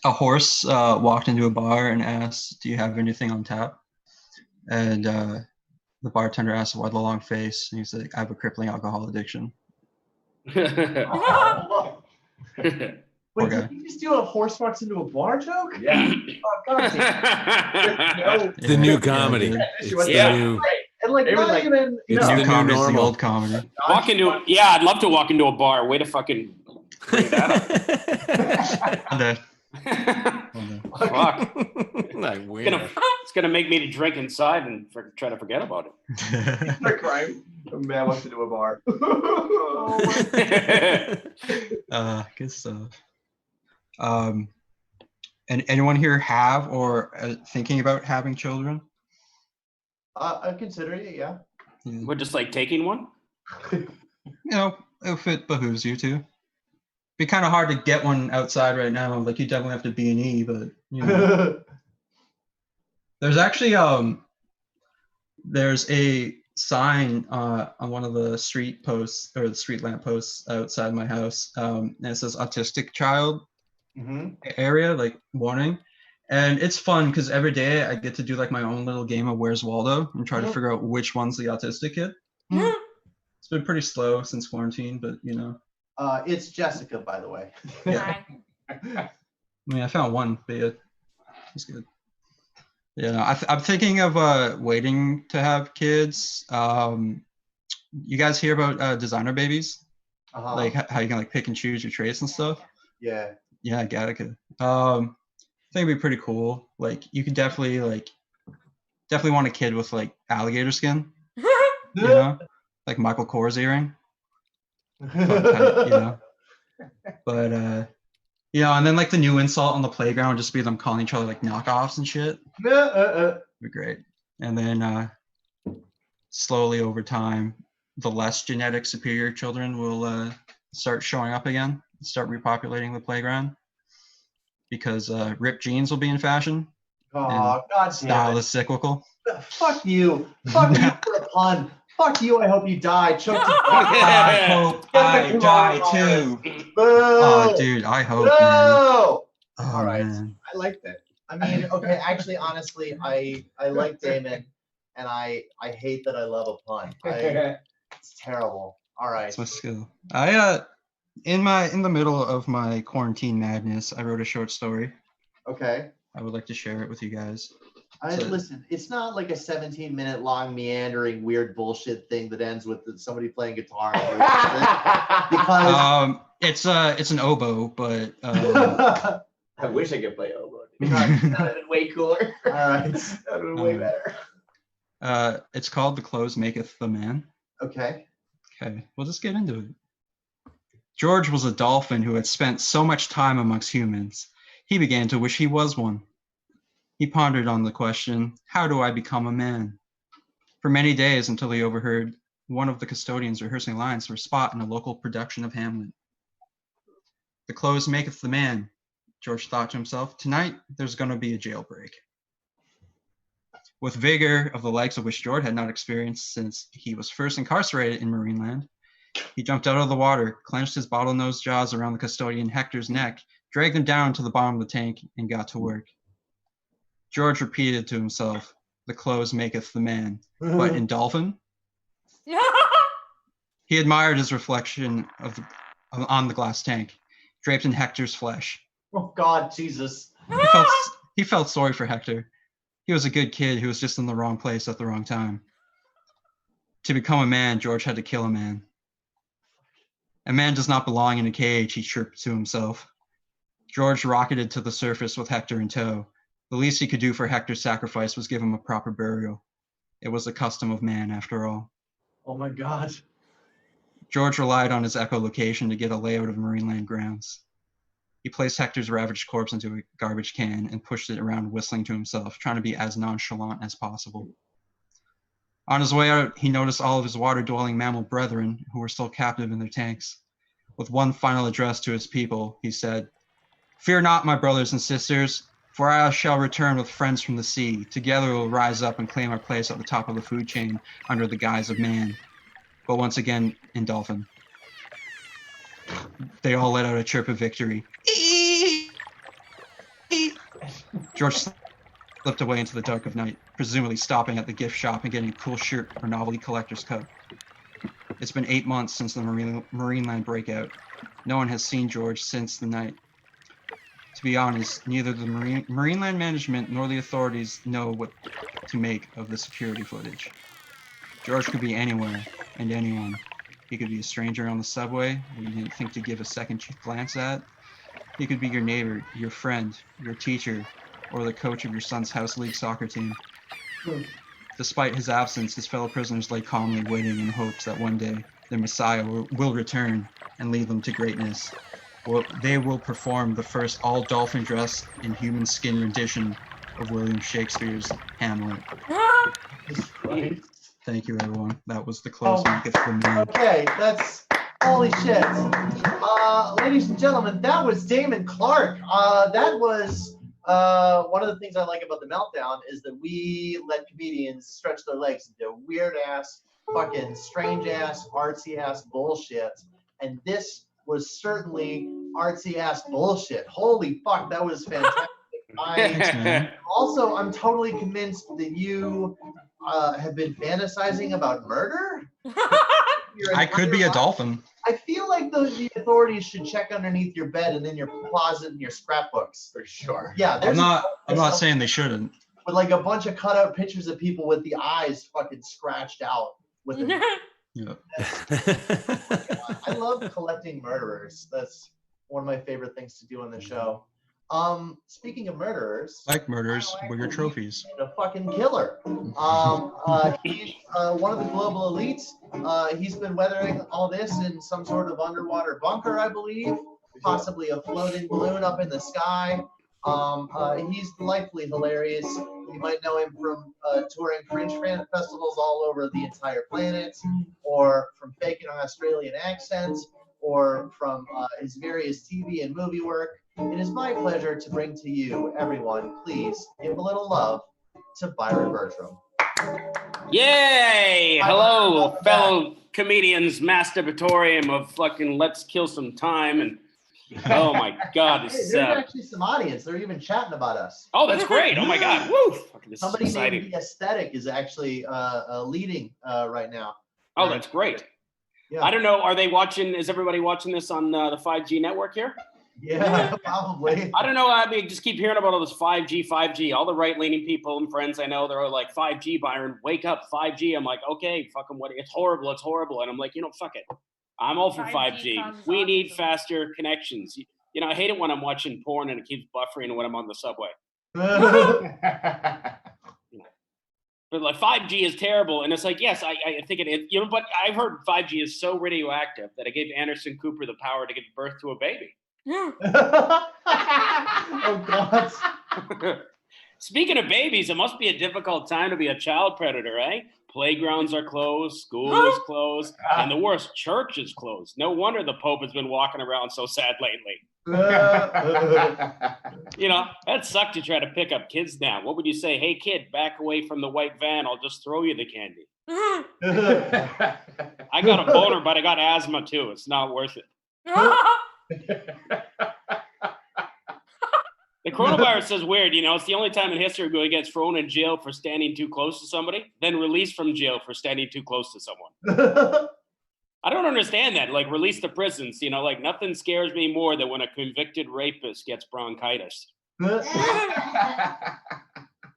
A horse walked into a bar and asked, "Do you have anything on tap?" And the bartender asked, "Why the long face?" And he's like, "I have a crippling alcohol addiction." Wait, Okay. did you just do a horse walks into a bar joke? Yeah. Oh, God damn. The new comedy. Yeah, It's dude. the Yeah. new. And like, It was not like- even, It's The the new new comedy is the normal. old comedy. I'd love to walk into a bar. Way to fucking bring that up. And then- Fuck. Like, weird. It's gonna make me to drink inside and try to forget about it. crime. A man walks into a bar. Good stuff. And anyone here have or thinking about having children? I'm considering it, yeah. We're just like taking one. You know, if it behooves you to. Be kind of hard to get one outside right now. Like you definitely have to B&E, but you know. There's actually there's a sign on one of the street posts or the street lamp posts outside my house, and it says autistic child area, like warning. And it's fun because every day I get to do like my own little game of Where's Waldo and try to figure out which one's the autistic kid. It's been pretty slow since quarantine, but you know. It's Jessica, by the way. Yeah. I mean, I found one, but yeah, it's good. Yeah, I'm thinking of waiting to have kids. You guys hear about designer babies? Like how you can like pick and choose your traits and stuff? Yeah. Yeah, Gattaca. I think it'd be pretty cool. Like you could definitely want a kid with like alligator skin. You know? Like Michael Kors earring. But, you know. But you know, and then like the new insult on the playground would just be them calling each other like knockoffs and shit. It'd be great. And then slowly over time, the less genetic superior children will start showing up again, start repopulating the playground. Because ripped jeans will be in fashion. Oh, God damn Style it. is cyclical. Fuck you. Fuck you for a pun. Fuck you. I hope you die. Choke to I hope I die too. Boo. Oh, dude, I hope. Man. No. Oh, All right. man. I like that. I mean, okay, actually, honestly, I like Damon, and I hate that I love a pun. It's terrible. All right. That's my skill. In the middle of my quarantine madness, I wrote a short story. Okay. I would like to share it with you guys. Listen, it's not like a 17-minute long meandering weird bullshit thing that ends with somebody playing guitar. Because It's an oboe, but I wish I could play oboe. That would have been way cooler. all right. That would have been way better. it's called The Clothes Maketh the Man. Okay. Okay, we'll just get into it. George was a dolphin who had spent so much time amongst humans. He began to wish he was one. He pondered on the question, how do I become a man? For many days until he overheard one of the custodians rehearsing lines for a spot in a local production of Hamlet. The clothes maketh the man, George thought to himself. Tonight, there's going to be a jailbreak. With vigor of the likes of which George had not experienced since he was first incarcerated in Marineland, he jumped out of the water, clenched his bottlenose jaws around the custodian Hector's neck, dragged him down to the bottom of the tank, and got to work. George repeated to himself, the clothes maketh the man, but in dolphin? He admired his reflection on the glass tank, draped in Hector's flesh. Oh, God, Jesus. He felt sorry for Hector. He was a good kid who was just in the wrong place at the wrong time. To become a man, George had to kill a man. A man does not belong in a cage, he chirped to himself. George rocketed to the surface with Hector in tow. The least he could do for Hector's sacrifice was give him a proper burial. It was the custom of man, after all. Oh my God. George relied on his echolocation to get a layout of Marineland grounds. He placed Hector's ravaged corpse into a garbage can and pushed it around, whistling to himself, trying to be as nonchalant as possible. On his way out, he noticed all of his water-dwelling mammal brethren who were still captive in their tanks. With one final address to his people, he said, "Fear not, my brothers and sisters, for I shall return with friends from the sea. Together we'll rise up and claim our place at the top of the food chain under the guise of man." But once again, in dolphin. They all let out a chirp of victory. George slipped away into the dark of night, presumably stopping at the gift shop and getting a cool shirt or novelty collector's cup. It's been 8 months since the Marineland breakout. No one has seen George since the night. To be honest, neither the Marineland management nor the authorities know what to make of the security footage. George could be anywhere and anyone. He could be a stranger on the subway who you didn't think to give a second glance at. He could be your neighbor, your friend, your teacher, or the coach of your son's house league soccer team. Despite his absence, his fellow prisoners lay calmly waiting in hopes that one day their Messiah will return and lead them to greatness. Well, they will perform the first all-dolphin dress in human skin rendition of William Shakespeare's Hamlet. Right. Thank you, everyone. That was the closing gift from me. Okay, that's holy shit. Ladies and gentlemen, that was Damon Clark. That was one of the things I like about the Meltdown is that we let comedians stretch their legs into weird ass, fucking strange ass, artsy ass bullshit. And this was certainly artsy ass bullshit. Holy fuck, that was fantastic. I'm totally convinced that you have been fantasizing about murder. I could be a dolphin. I feel like the authorities should check underneath your bed and in your closet and your scrapbooks. For sure. Yeah, I'm not saying they shouldn't. With like a bunch of cutout pictures of people with the eyes fucking scratched out with it. Yeah. I love collecting murderers. That's one of my favorite things to do on the show. Speaking of murderers, Like murders were your trophies. a fucking killer. He's one of the global elites. He's been weathering all this in some sort of underwater bunker, I believe, possibly a floating balloon up in the sky. He's delightfully hilarious. You might know him from touring fringe festivals all over the entire planet, or from faking an Australian accent, or from his various TV and movie work. It is my pleasure to bring to you, everyone, please give a little love to Byron Bertram. Yay! Hello, fellow comedians, masturbatorium of fucking Let's Kill Some Time. And oh my God, this is. There's actually some audience. They're even chatting about us. Oh, that's great. Oh my God. Woo! Fucking, this Somebody is exciting. named The Aesthetic is actually leading right now. Oh, that's great. Yeah. I don't know. Are they watching? Is everybody watching this on the 5G network here? Yeah, probably. I don't know. I mean, just keep hearing about all this 5G. All the right-leaning people and friends I know, they're all like, 5G, Byron, wake up, 5G. I'm like, okay, fucking what? It's horrible. And I'm like, fuck it. I'm all for 5G. We need faster connections. I hate it when I'm watching porn and it keeps buffering when I'm on the subway. But like 5G is terrible, and it's like, yes, I think it is. But I've heard 5G is so radioactive that it gave Anderson Cooper the power to give birth to a baby. Oh God. Speaking of babies, it must be a difficult time to be a child predator, eh? Playgrounds are closed, school is closed, and the worst, church is closed. No wonder the Pope has been walking around so sad lately. That sucked to try to pick up kids now. What would you say? Hey, kid, back away from the white van. I'll just throw you the candy. I got a boner, but I got asthma too. It's not worth it. The coronavirus is weird, it's the only time in history where he gets thrown in jail for standing too close to somebody, then released from jail for standing too close to someone. I don't understand that. Like, release to prisons, like nothing scares me more than when a convicted rapist gets bronchitis.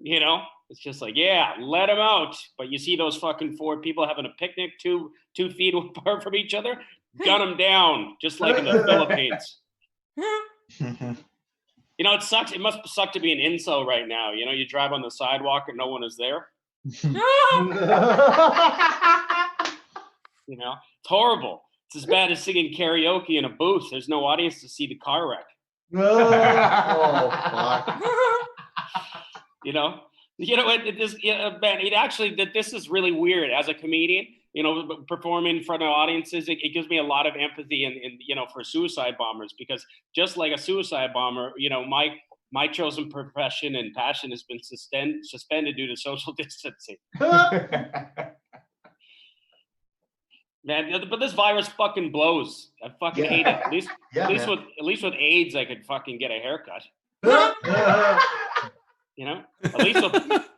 You know, it's just like, yeah, let them out. But you see those fucking 4 people having a picnic 2 feet apart from each other, gun them down, just like in the Philippines. You know, it sucks. It must suck to be an incel right now. You know, you drive on the sidewalk and no one is there. You know, it's horrible. It's as bad as singing karaoke in a booth. There's no audience to see the car wreck. Oh, fuck. You know, man, it actually, this is really weird as a comedian, you know, performing in front of audiences. It gives me a lot of empathy and, you know, for suicide bombers, because just like a suicide bomber, you know, my chosen profession and passion has been suspended due to social distancing. Man, but this virus fucking blows. I fucking hate it. At least with AIDS, I could fucking get a haircut. You know, at least with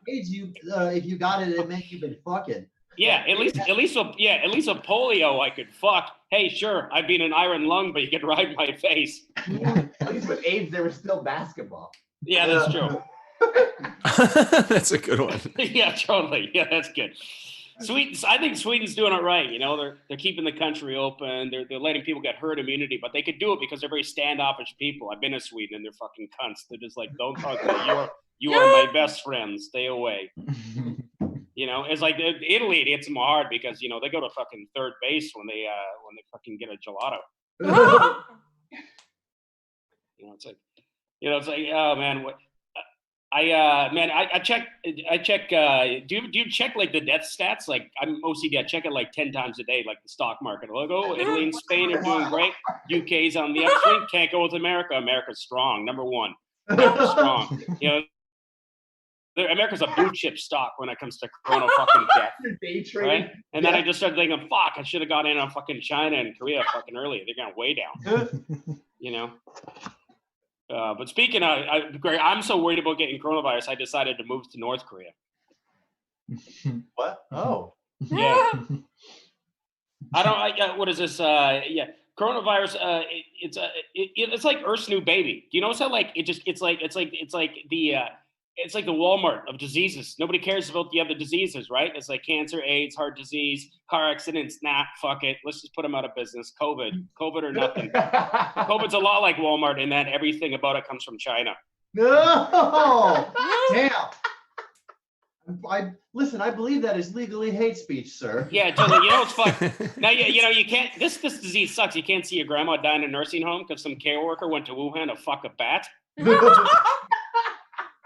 AIDS, if you got it, it meant you've been fucking. Yeah, at least with polio, I could fuck. Hey, sure, I've been an iron lung, but you could ride my face. At least with AIDS, there was still basketball. Yeah, that's true. That's a good one. Yeah, totally. Yeah, that's good. I think Sweden's doing it right. You know, they're keeping the country open. They're letting people get herd immunity, but they could do it because they're very standoffish people. I've been to Sweden and they're fucking cunts. They're just like, don't talk to me. You are my best friend. Stay away. You know, it's like Italy. It hits them hard because, you know, they go to fucking third base when they fucking get a gelato. It's like, oh man, what? I check. Do you check like the death stats? Like, I'm OCD. I check it like 10 times a day, like the stock market. Like, oh, Italy and Spain are doing great. UK's on the upswing. Can't go with America. America's strong. Number one. America's strong. You know, America's a blue chip stock when it comes to corona fucking death. Right? And then I just started thinking, fuck, I should have got in on fucking China and Korea fucking earlier. They're going way down. You know. But speaking of, Greg, I'm so worried about getting coronavirus, I decided to move to North Korea. What? Oh. Yeah. What is this? Yeah. Coronavirus, it's like Earth's new baby. Do you notice how like it's like the Walmart of diseases. Nobody cares about the other diseases, right? It's like cancer, AIDS, heart disease, car accidents. Nah, fuck it. Let's just put them out of business. COVID or nothing. COVID's a lot like Walmart in that everything about it comes from China. No! Damn. I believe that is legally hate speech, sir. Yeah, totally. You know what's fucked? Now, you know, you can't, this disease sucks. You can't see your grandma die in a nursing home because some care worker went to Wuhan to fuck a bat.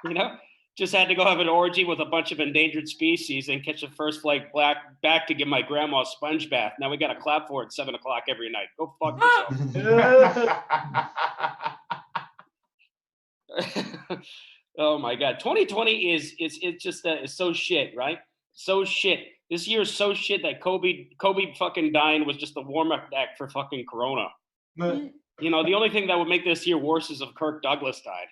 You know, just had to go have an orgy with a bunch of endangered species and catch the first flight back to give my grandma a sponge bath. Now we got to clap for it at 7 o'clock every night. Go fuck yourself. Oh my God. 2020 is so shit, right? So shit. This year is so shit that Kobe fucking dying was just the warm-up deck for fucking Corona. You know, the only thing that would make this year worse is if Kirk Douglas died.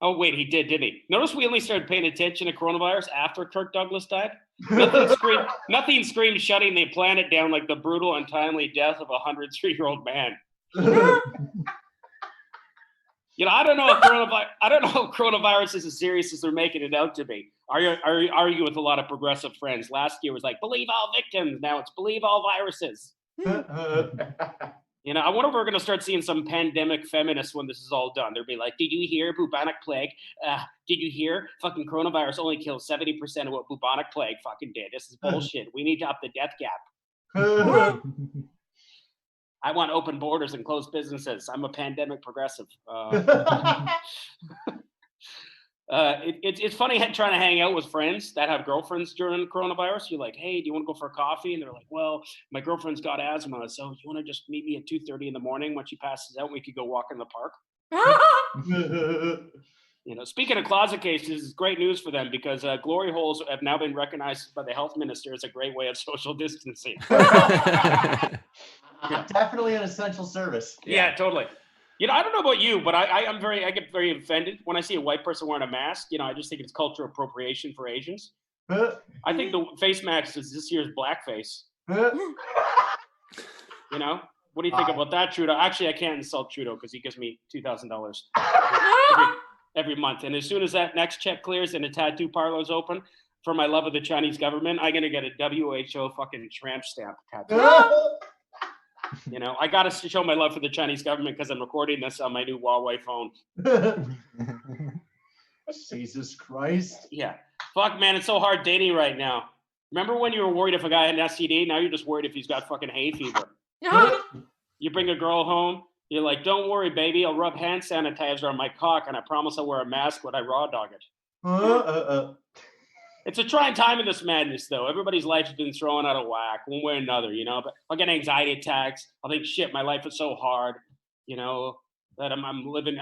Wait, he did, didn't he? Notice we only started paying attention to coronavirus after Kirk Douglas died? Nothing screamed shutting the planet down like the brutal, untimely death of a 103-year-old man. You know, I don't know if coronavirus is as serious as they're making it out to be. Argue with a lot of progressive friends. Last year was like, believe all victims. Now it's believe all viruses. You know, I wonder if we're going to start seeing some pandemic feminists when this is all done. They'll be like, did you hear bubonic plague? Did you hear fucking coronavirus only kills 70% of what bubonic plague fucking did? This is bullshit. We need to up the death gap. I want open borders and closed businesses. I'm a pandemic progressive. It's funny trying to hang out with friends that have girlfriends during coronavirus. You're like, hey, do you want to go for a coffee? And they're like, well, my girlfriend's got asthma, so you want to just meet me at 2:30 in the morning when she passes out? We could go walk in the park. You know, speaking of closet cases, it's great news for them because glory holes have now been recognized by the health minister as a great way of social distancing. Definitely an essential service. Yeah, totally. You know, I don't know about you, but I get very offended when I see a white person wearing a mask. You know, I just think it's cultural appropriation for Asians. I think the face mask is this year's blackface. You know, What do you think about that, Trudeau? Actually, I can't insult Trudeau because he gives me $2,000 every month. And as soon as that next check clears and the tattoo parlor's open, for my love of the Chinese government, I'm gonna get a WHO fucking tramp stamp tattoo. You know, I gotta show my love for the Chinese government because I'm recording this on my new Huawei phone. Jesus Christ. Yeah. Fuck, man, it's so hard dating right now. Remember when you were worried if a guy had an STD? Now you're just worried if he's got fucking hay fever. You bring a girl home, you're like, don't worry, baby, I'll rub hand sanitizer on my cock and I promise I'll wear a mask when I raw dog it. It's a trying time in this madness, though. Everybody's life has been thrown out of whack, one way or another, you know. But I'll get anxiety attacks. I'll think, shit, my life is so hard, you know, that I'm living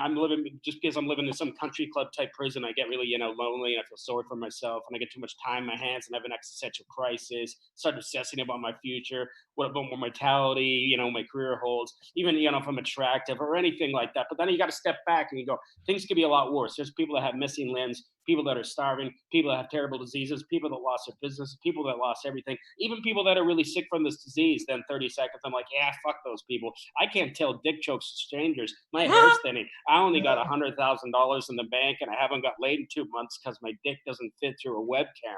just because I'm living in some country club type prison. I get really, you know, lonely and I feel sorry for myself and I get too much time in my hands and I have an existential crisis. Start obsessing about my future, what about my mortality, you know, my career holds, even, you know, if I'm attractive or anything like that. But then you got to step back and you go, things could be a lot worse. There's people that have missing limbs, people that are starving, people that have terrible diseases, people that lost their business, people that lost everything, even people that are really sick from this disease. Then 30 seconds, I'm like, yeah, fuck those people. I can't tell dick jokes to strangers. My hair's thinning. I only got $100,000 in the bank and I haven't got laid in 2 months because my dick doesn't fit through a webcam.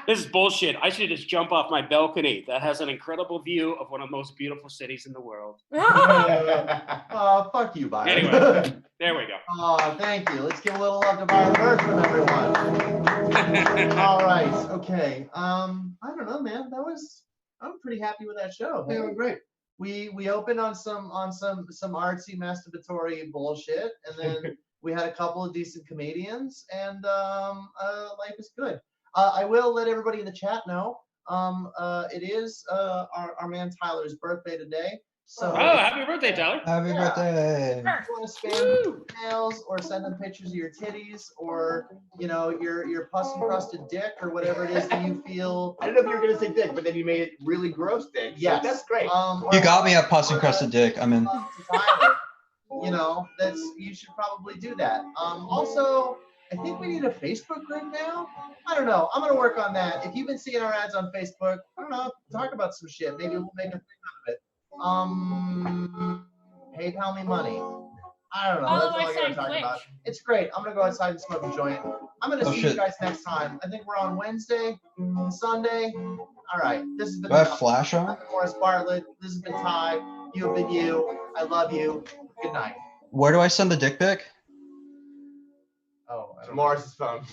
This is bullshit. I should just jump off my balcony that has an incredible view of one of the most beautiful cities in the world. Fuck you, Byron. Anyway, there we go. Oh, thank you. Let's give a little love to Byron Bertram, everyone. All right. Okay. I don't know, man. I'm pretty happy with that show. Yeah, great. We opened on some artsy masturbatory bullshit, and then we had a couple of decent comedians, and life is good. I will let everybody in the chat know. It is our man Tyler's birthday today. So happy birthday, Tyler. Happy birthday. if you want to spam emails or send them pictures of your titties or, you know, your pus encrusted dick or whatever it is that you feel. I don't know if you were gonna say dick, but then you made it really gross dick. Yes. So that's great. You got me at pus encrusted dick. I'm in. You know, you should probably do that. Also, I think we need a Facebook group now. I don't know. I'm gonna work on that. If you've been seeing our ads on Facebook, I don't know, talk about some shit. Maybe we'll make a thing out of it. PayPal me money. I don't know. That's all I gotta talk about. It's great. I'm gonna go outside and smoke a joint. I'm gonna see you guys next time. I think we're on Wednesday, Sunday. All right. This has been Do I have flash on? Morris Bartlett. This has been Ty. You have been you. I love you. Good night. Where do I send the dick pic? Oh, I don't know. Morris's phone.